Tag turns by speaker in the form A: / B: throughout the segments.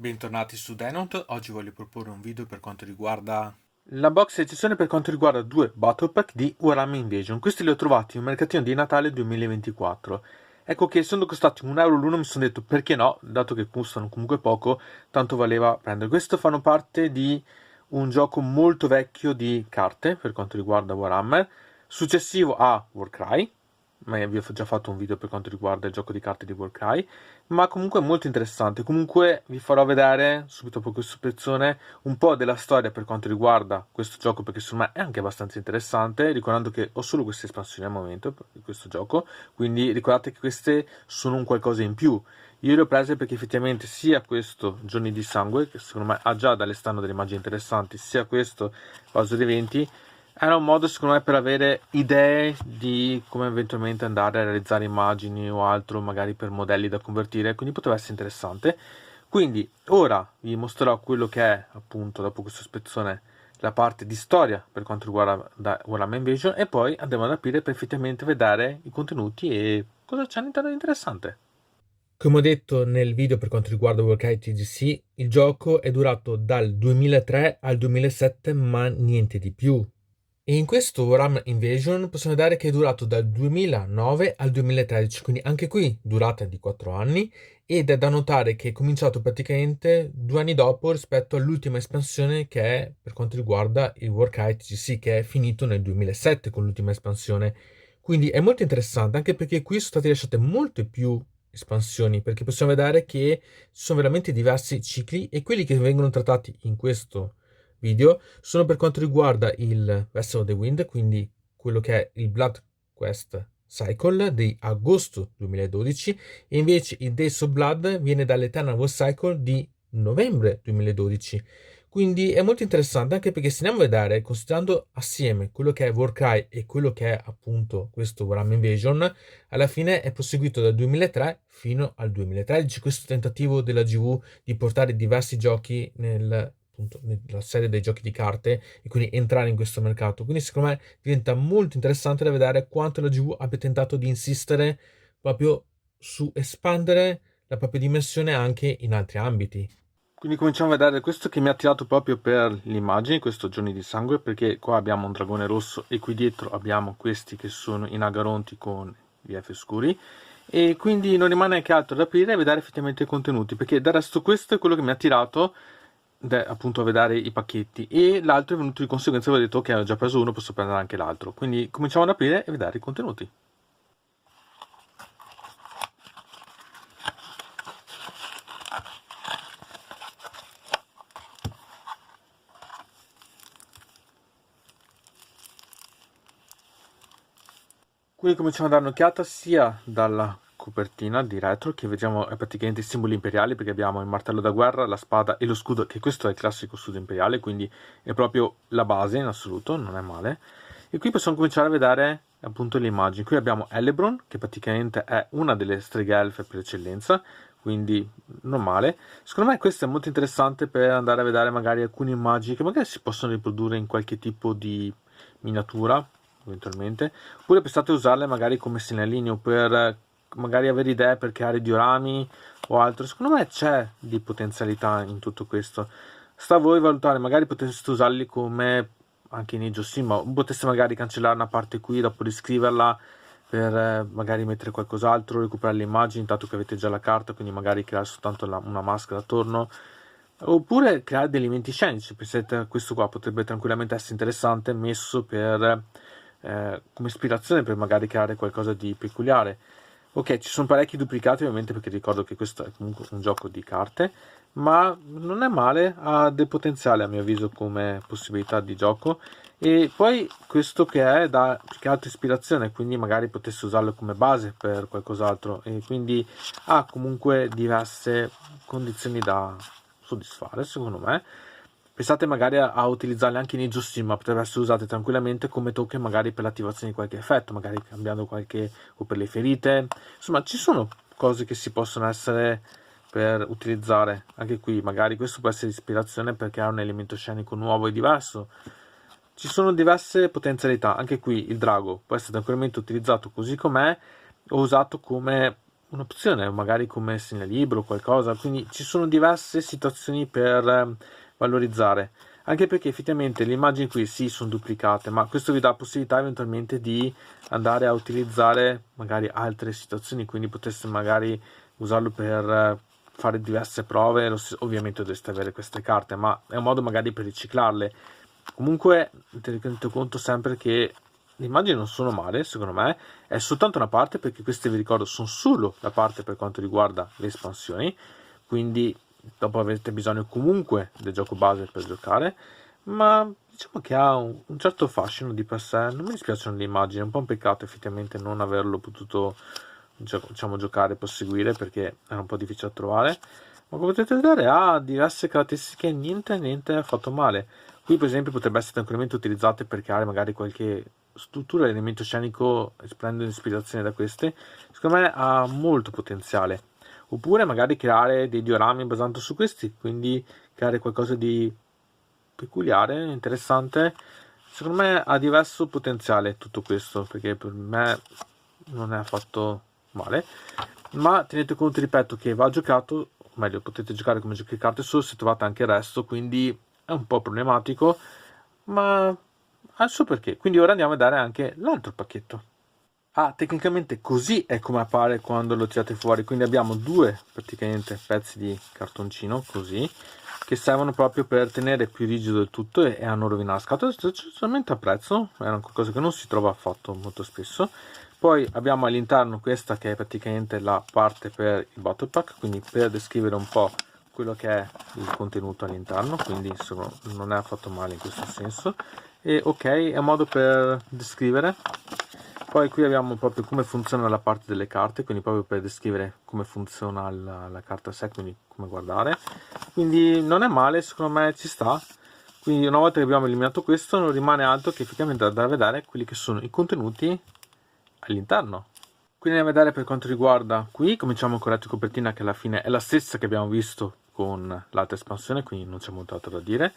A: Bentornati su Denote, oggi voglio proporre un video per quanto riguarda la box eccezione per quanto riguarda due Battle Pack di Warhammer Invasion. Questi li ho trovati in un mercatino di Natale 2024. Ecco che essendo costati 1 euro l'uno mi sono detto perché no, dato che costano comunque poco, tanto valeva prendere. Questo fanno parte di un gioco molto vecchio di carte per quanto riguarda Warhammer, successivo a Warcry, ma vi ho già fatto un video per quanto riguarda il gioco di carte di Warcry, ma comunque è molto interessante. Comunque vi farò vedere subito dopo questo spezzone un po' della storia per quanto riguarda questo gioco, perché secondo me è anche abbastanza interessante, ricordando che ho solo queste espansioni al momento di questo gioco, quindi ricordate che queste sono un qualcosa in più. Io le ho prese perché effettivamente sia questo Giorni di Sangue, che secondo me ha già dall'esterno delle immagini interessanti, sia questo Vaso dei Venti, era un modo secondo me per avere idee di come eventualmente andare a realizzare immagini o altro, magari per modelli da convertire, quindi poteva essere interessante. Quindi ora vi mostrerò quello che è, appunto, dopo questo spezzone, la parte di storia per quanto riguarda Warhammer Invasion, e poi andremo ad aprire per effettivamente vedere i contenuti e cosa c'è all'interno di interessante. Come ho detto nel video per quanto riguarda Warcry TGC, il gioco è durato dal 2003 al 2007, ma niente di più. E in questo RAM Invasion possiamo vedere che è durato dal 2009 al 2013, quindi anche qui durata di 4 anni, ed è da notare che è cominciato praticamente 2 anni dopo rispetto all'ultima espansione che è per quanto riguarda il Warcry TGC, che è finito nel 2007 con l'ultima espansione. Quindi è molto interessante, anche perché qui sono state rilasciate molte più espansioni, perché possiamo vedere che ci sono veramente diversi cicli, e quelli che vengono trattati in questo video sono per quanto riguarda il Vessel of the Wind, quindi quello che è il Blood Quest Cycle di agosto 2012, e invece il Days of Blood viene dall'Eternal War Cycle di novembre 2012. Quindi è molto interessante, anche perché se andiamo a vedere, considerando assieme quello che è Warcry e quello che è appunto questo Warhammer Invasion, alla fine è proseguito dal 2003 fino al 2013 questo tentativo della GW di portare diversi giochi appunto, nella serie dei giochi di carte, e quindi entrare in questo mercato. Quindi secondo me diventa molto interessante da vedere quanto la GW abbia tentato di insistere proprio su espandere la propria dimensione anche in altri ambiti. Quindi cominciamo a vedere questo che mi ha attirato proprio per l'immagine, questo Giorni di Sangue, perché qua abbiamo un dragone rosso e qui dietro abbiamo questi che sono in agaronti con gli elfi scuri, e quindi non rimane che altro da aprire e vedere effettivamente i contenuti, perché del resto questo è quello che mi ha attirato, appunto a vedere i pacchetti, e l'altro è venuto di conseguenza, avevo detto ok, ho già preso uno, posso prendere anche l'altro, quindi cominciamo ad aprire e vedere i contenuti. Quindi cominciamo a dare un'occhiata sia dalla copertina di retro, che vediamo è praticamente i simboli imperiali, perché abbiamo il martello da guerra, la spada e lo scudo, che questo è il classico scudo imperiale, quindi è proprio la base in assoluto, non è male. E qui possiamo cominciare a vedere appunto le immagini. Qui abbiamo Elebron, che praticamente è una delle streghe elfe per eccellenza, quindi non male. Secondo me questo è molto interessante per andare a vedere magari alcune immagini che magari si possono riprodurre in qualche tipo di miniatura, eventualmente, oppure pensate a usarle magari come segnalini o per magari avere idee per creare diorami o altro. Secondo me c'è di potenzialità in tutto questo. Sta a voi valutare, magari potreste usarli come anche nei Sim, ma poteste magari cancellare una parte qui, dopo riscriverla per magari mettere qualcos'altro, recuperare le immagini intanto che avete già la carta, quindi magari creare soltanto una maschera attorno, oppure creare degli elementi scenici. Pensate a questo qua, potrebbe tranquillamente essere interessante messo per come ispirazione per magari creare qualcosa di peculiare. Ok, ci sono parecchi duplicati ovviamente, perché ricordo che questo è comunque un gioco di carte, ma non è male, ha del potenziale a mio avviso come possibilità di gioco. E poi questo che è da più che altro ispirazione, quindi magari potesse usarlo come base per qualcos'altro, e quindi ha comunque diverse condizioni da soddisfare secondo me. Pensate magari a utilizzarle anche nei giusti, ma potrebbero essere usate tranquillamente come token magari per l'attivazione di qualche effetto, magari cambiando qualche, o per le ferite. Insomma, ci sono cose che si possono essere per utilizzare anche qui. Magari questo può essere ispirazione perché ha un elemento scenico nuovo e diverso. Ci sono diverse potenzialità. Anche qui il drago può essere tranquillamente utilizzato così com'è o usato come un'opzione, magari come segnalibro o qualcosa, quindi ci sono diverse situazioni per valorizzare, anche perché effettivamente le immagini qui sì sono duplicate, ma questo vi dà la possibilità eventualmente di andare a utilizzare magari altre situazioni, quindi poteste magari usarlo per fare diverse prove, ovviamente dovreste avere queste carte, ma è un modo magari per riciclarle. Comunque tenete conto sempre che le immagini non sono male, secondo me, è soltanto una parte, perché queste vi ricordo sono solo la parte per quanto riguarda le espansioni, quindi dopo avete bisogno comunque del gioco base per giocare, ma diciamo che ha un certo fascino di per sé. Non mi dispiacciono le immagini, è un po' un peccato effettivamente non averlo potuto diciamo giocare e proseguire, perché era un po' difficile da trovare, ma come potete vedere ha diverse caratteristiche, niente affatto male. Qui per esempio potrebbe essere tranquillamente utilizzate per creare magari qualche struttura, elemento scenico, prendendo ispirazione da queste. Secondo me ha molto potenziale. Oppure magari creare dei diorami basando su questi, quindi creare qualcosa di peculiare, interessante. Secondo me ha diverso potenziale tutto questo, perché per me non è affatto male, ma tenete conto, ripeto, che va giocato, o meglio, potete giocare come giochi di carte solo se trovate anche il resto, quindi è un po' problematico, ma ha il suo perché. Quindi ora andiamo a dare anche l'altro pacchetto. Ah, tecnicamente così è come appare quando lo tirate fuori, quindi abbiamo due praticamente pezzi di cartoncino così, che servono proprio per tenere più rigido il tutto e a non rovinare la scatola. Solamente apprezzo, è una cosa che non si trova affatto molto spesso. Poi abbiamo all'interno questa che è praticamente la parte per il bottle pack, quindi per descrivere un po' quello che è il contenuto all'interno, quindi non è affatto male in questo senso. E ok, è un modo per descrivere. Poi qui abbiamo proprio come funziona la parte delle carte, quindi proprio per descrivere come funziona la carta a sé, quindi come guardare. Quindi non è male, secondo me ci sta. Quindi una volta che abbiamo eliminato questo non rimane altro che effettivamente andare a vedere quelli che sono i contenuti all'interno. Quindi andiamo a vedere per quanto riguarda qui, cominciamo con la copertina, che alla fine è la stessa che abbiamo visto con l'altra espansione, quindi non c'è molto altro da dire.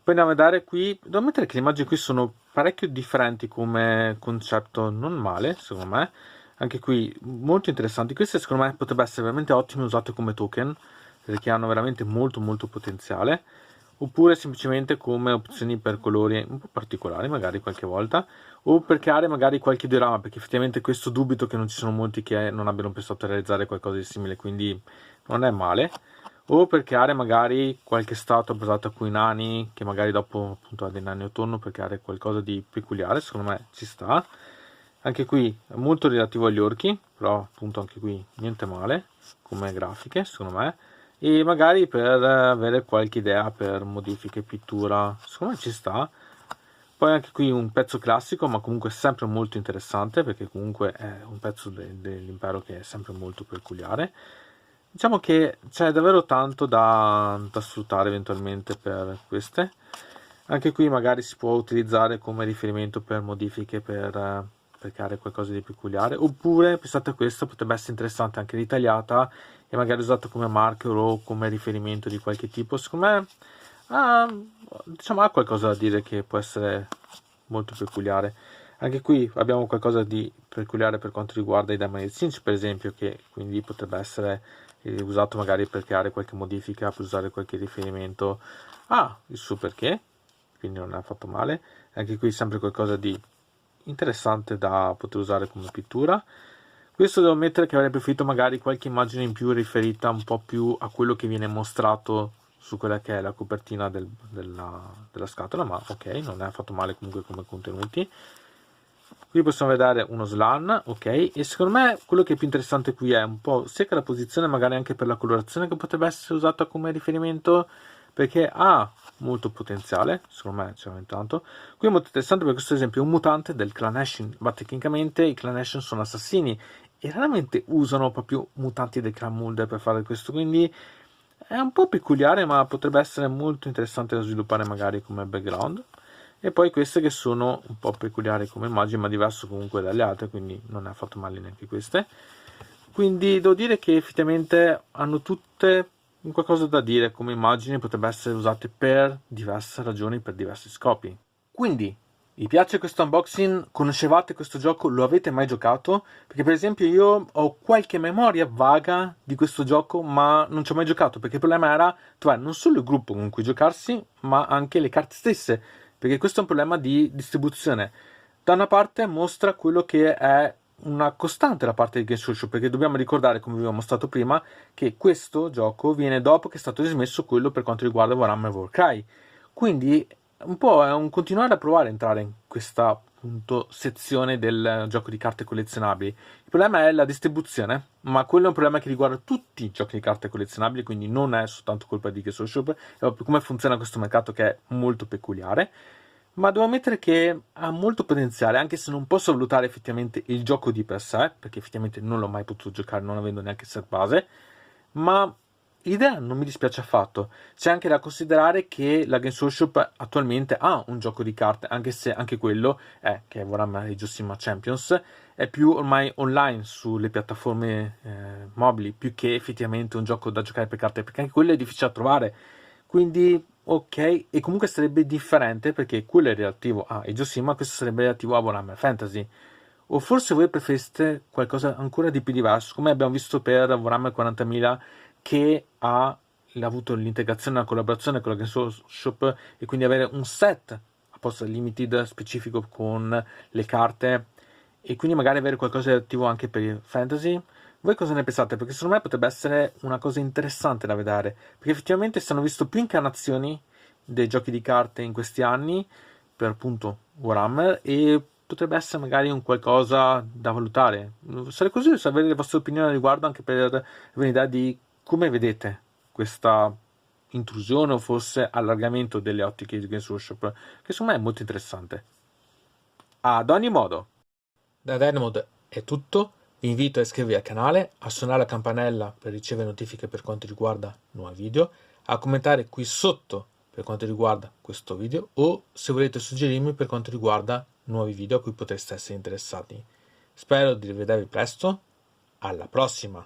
A: Poi andiamo a vedere qui, devo ammettere che le immagini qui sono parecchio differenti come concetto, non male secondo me, anche qui molto interessanti. Queste secondo me potrebbe essere veramente ottime usate come token, perché hanno veramente molto potenziale, oppure semplicemente come opzioni per colori un po' particolari magari qualche volta, o per creare magari qualche diorama, perché effettivamente questo dubito che non ci sono molti che non abbiano pensato a realizzare qualcosa di simile, quindi non è male. O per creare magari qualche statua basata con i nani, che magari dopo appunto ha dei nani autunno, per creare qualcosa di peculiare, secondo me ci sta. Anche qui è molto relativo agli orchi, però appunto anche qui niente male come grafiche secondo me. E magari per avere qualche idea per modifiche, pittura, secondo me ci sta. Poi anche qui un pezzo classico, ma comunque sempre molto interessante, perché comunque è un pezzo dell'impero che è sempre molto peculiare. Diciamo che c'è davvero tanto da sfruttare eventualmente per queste. Anche qui magari si può utilizzare come riferimento per modifiche, per creare qualcosa di peculiare. Oppure, pensate a questo, potrebbe essere interessante anche ritagliata e magari usata come marker o come riferimento di qualche tipo. Secondo me diciamo, ha qualcosa da dire che può essere molto peculiare. Anche qui abbiamo qualcosa di peculiare per quanto riguarda i Diamond Cinch, per esempio, che quindi potrebbe essere usato magari per creare qualche modifica, per usare qualche riferimento. Il suo perché, quindi non è affatto male. Anche qui sempre qualcosa di interessante da poter usare come pittura. Questo devo ammettere che avrei preferito magari qualche immagine in più riferita un po' più a quello che viene mostrato su quella che è la copertina della scatola, ma ok, non è affatto male comunque come contenuti. Qui possiamo vedere uno slan, ok, e secondo me quello che è più interessante qui è un po' sia che la posizione, magari anche per la colorazione che potrebbe essere usata come riferimento, perché ha molto potenziale, secondo me c'è veramente tanto. Qui è molto interessante per questo esempio un mutante del clan Ashen, ma tecnicamente i clan Ashen sono assassini e raramente usano proprio mutanti del clan Mulder per fare questo, quindi è un po' peculiare, ma potrebbe essere molto interessante da sviluppare magari come background. E poi queste che sono un po' peculiari come immagini, ma diverso comunque dalle altre, quindi non è affatto male neanche queste. Quindi devo dire che effettivamente hanno tutte qualcosa da dire come immagini, potrebbe essere usate per diverse ragioni, per diversi scopi. Quindi Vi piace questo unboxing? Conoscevate questo gioco? Lo avete mai giocato? Perché per esempio io ho qualche memoria vaga di questo gioco, ma non ci ho mai giocato, perché il problema era trovare non solo il gruppo con cui giocarsi, ma anche le carte stesse, perché questo è un problema di distribuzione. Da una parte mostra quello che è una costante da parte di Games Workshop, perché dobbiamo ricordare, come vi ho mostrato prima, che questo gioco viene dopo che è stato dismesso quello per quanto riguarda Warhammer Warcry. Quindi un po' è un continuare a provare a entrare in questa appunto sezione del gioco di carte collezionabili. Il problema è la distribuzione, ma quello è un problema che riguarda tutti i giochi di carte collezionabili, quindi non è soltanto colpa di Games Workshop, è proprio come funziona questo mercato che è molto peculiare. Ma devo ammettere che ha molto potenziale, anche se non posso valutare effettivamente il gioco di per sé, perché effettivamente non l'ho mai potuto giocare non avendo neanche il set base, ma l'idea non mi dispiace affatto. C'è anche da considerare che la Games Workshop attualmente ha un gioco di carte, anche se anche quello è, che è Warhammer Age of Sigmar Champions, è più ormai online sulle piattaforme mobili, più che effettivamente un gioco da giocare per carte, perché anche quello è difficile da trovare. Quindi, ok, e comunque sarebbe differente perché quello è relativo a Age of Sigmar, questo sarebbe relativo a Warhammer Fantasy. O forse voi preferiste qualcosa ancora di più diverso, come abbiamo visto per Warhammer 40.000, che ha avuto l'integrazione e la collaborazione con la Games Workshop e quindi avere un set apposta limited specifico con le carte e quindi magari avere qualcosa di attivo anche per il fantasy. Voi cosa ne pensate? Perché secondo me potrebbe essere una cosa interessante da vedere, perché effettivamente si hanno visto più incarnazioni dei giochi di carte in questi anni per appunto Warhammer e potrebbe essere magari un qualcosa da valutare. Sarei curioso di sapere le vostre opinioni al riguardo, anche per avere un'idea di come vedete questa intrusione o forse allargamento delle ottiche di Games Workshop, che secondo me è molto interessante. Ad ogni modo, da Dynamod è tutto. Vi invito a iscrivervi al canale, a suonare la campanella per ricevere notifiche per quanto riguarda nuovi video, a commentare qui sotto per quanto riguarda questo video o se volete suggerirmi per quanto riguarda nuovi video a cui potreste essere interessati. Spero di rivedervi presto. Alla prossima!